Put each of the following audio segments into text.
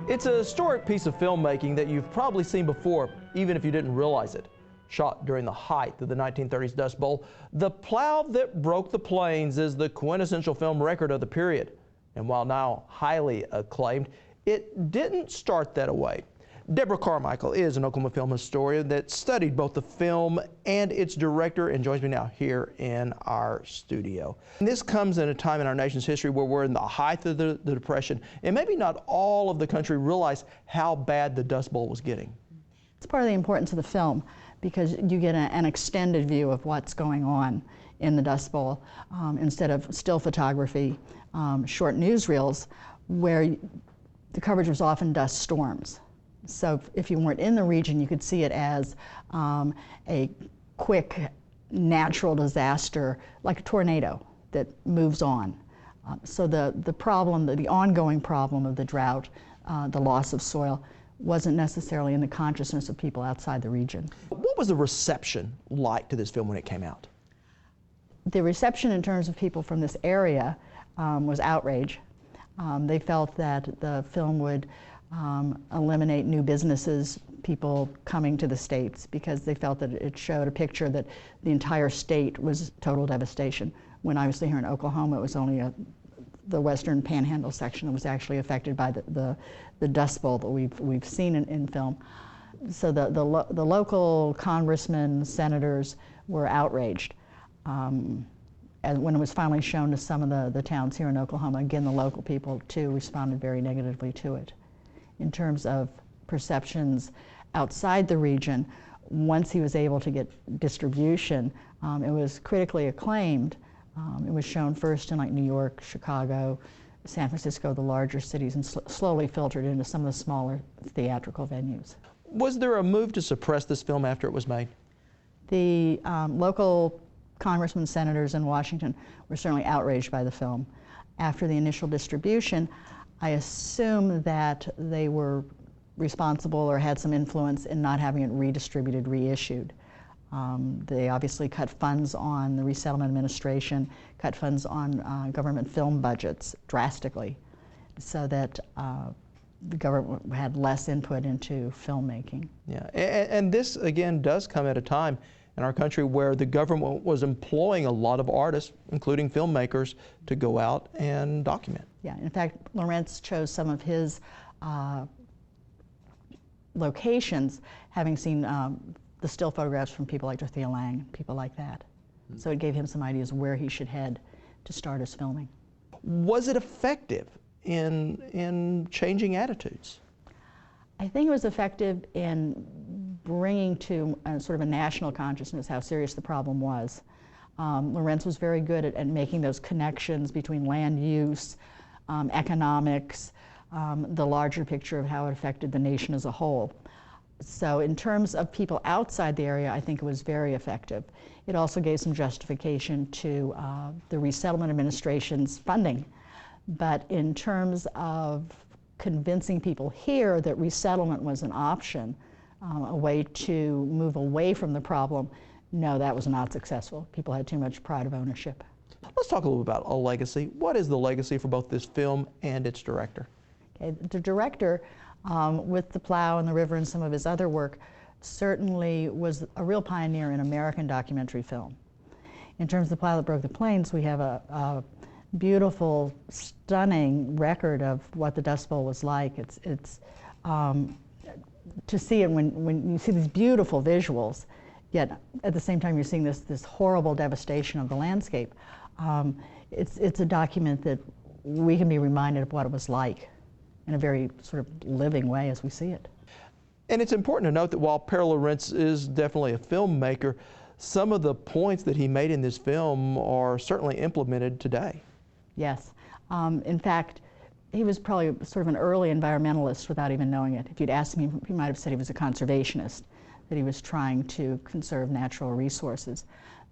It's a historic piece of filmmaking that you've probably seen before, even if you didn't realize it. Shot during the height of the 1930s Dust Bowl, The Plow That Broke the Plains is the quintessential film record of the period. And while now highly acclaimed, it didn't start that way. Deborah Carmichael is an Oklahoma film historian that studied both the film and its director and joins me now here in our studio. And this comes in a time in our nation's history where we're in the height of the Depression, and maybe not all of the country realized how bad the Dust Bowl was getting. It's part of the importance of the film because you get an extended view of what's going on in the Dust Bowl instead of still photography, short newsreels where the coverage was often dust storms. So if you weren't in the region, you could see it as a quick natural disaster, like a tornado that moves on. So the problem, the ongoing problem of the drought, the loss of soil, wasn't necessarily in the consciousness of people outside the region. What was the reception like to this film when it came out? The reception in terms of people from this area was outrage. They felt that the film would eliminate new businesses, people coming to the States, because they felt that it showed a picture that the entire state was total devastation. When obviously here in Oklahoma it was only the western panhandle section that was actually affected by the Dust Bowl that we've seen in film. So the local congressmen, senators were outraged. And when it was finally shown to some of the towns here in Oklahoma, again the local people too responded very negatively to it. In terms of perceptions outside the region, once he was able to get distribution, it was critically acclaimed. It was shown first in like New York, Chicago, San Francisco, the larger cities, and slowly filtered into some of the smaller theatrical venues. Was there a move to suppress this film after it was made? The local congressmen, senators in Washington were certainly outraged by the film. After the initial distribution, I assume that they were responsible or had some influence in not having it redistributed, reissued. They obviously cut funds on the Resettlement Administration, cut funds on government film budgets drastically, so that the government had less input into filmmaking. Yeah, and this again does come at a time in our country where the government was employing a lot of artists, including filmmakers, to go out and document. Yeah, in fact, Lawrence chose some of his locations, having seen the still photographs from people like Dorothea Lange, people like that. So it gave him some ideas where he should head to start his filming. Was it effective in changing attitudes? I think it was effective in bringing to sort of a national consciousness how serious the problem was. Lawrence was very good at making those connections between land use, economics, the larger picture of how it affected the nation as a whole. So in terms of people outside the area, I think it was very effective. It also gave some justification to the Resettlement Administration's funding. But in terms of convincing people here that resettlement was an option, a way to move away from the problem, no, that was not successful. People had too much pride of ownership. Let's talk a little about a legacy. What is the legacy for both this film and its director? Okay, the director, with The Plow and the River and some of his other work, certainly was a real pioneer in American documentary film. In terms of The Plow That Broke the Plains, we have a beautiful, stunning record of what the Dust Bowl was like. It's to see it when you see these beautiful visuals, yet at the same time you're seeing this horrible devastation of the landscape. It's a document that we can be reminded of what it was like in a very sort of living way as we see it. And it's important to note that while Per Lawrence is definitely a filmmaker, some of the points that he made in this film are certainly implemented today. Yes. In fact, he was probably sort of an early environmentalist without even knowing it. If you'd asked him, he might have said he was a conservationist, that he was trying to conserve natural resources.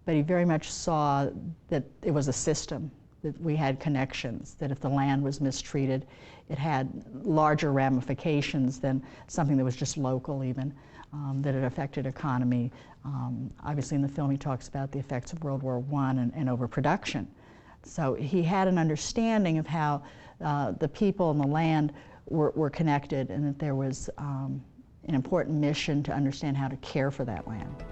But he very much saw that it was a system, that we had connections, that if the land was mistreated, it had larger ramifications than something that was just local even, that it affected economy. Obviously in the film he talks about the effects of World War I and overproduction. So he had an understanding of how the people and the land were connected, and that there was an important mission to understand how to care for that land.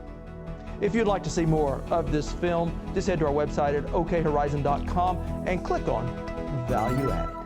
If you'd like to see more of this film, just head to our website at okhorizon.com and click on Value Added.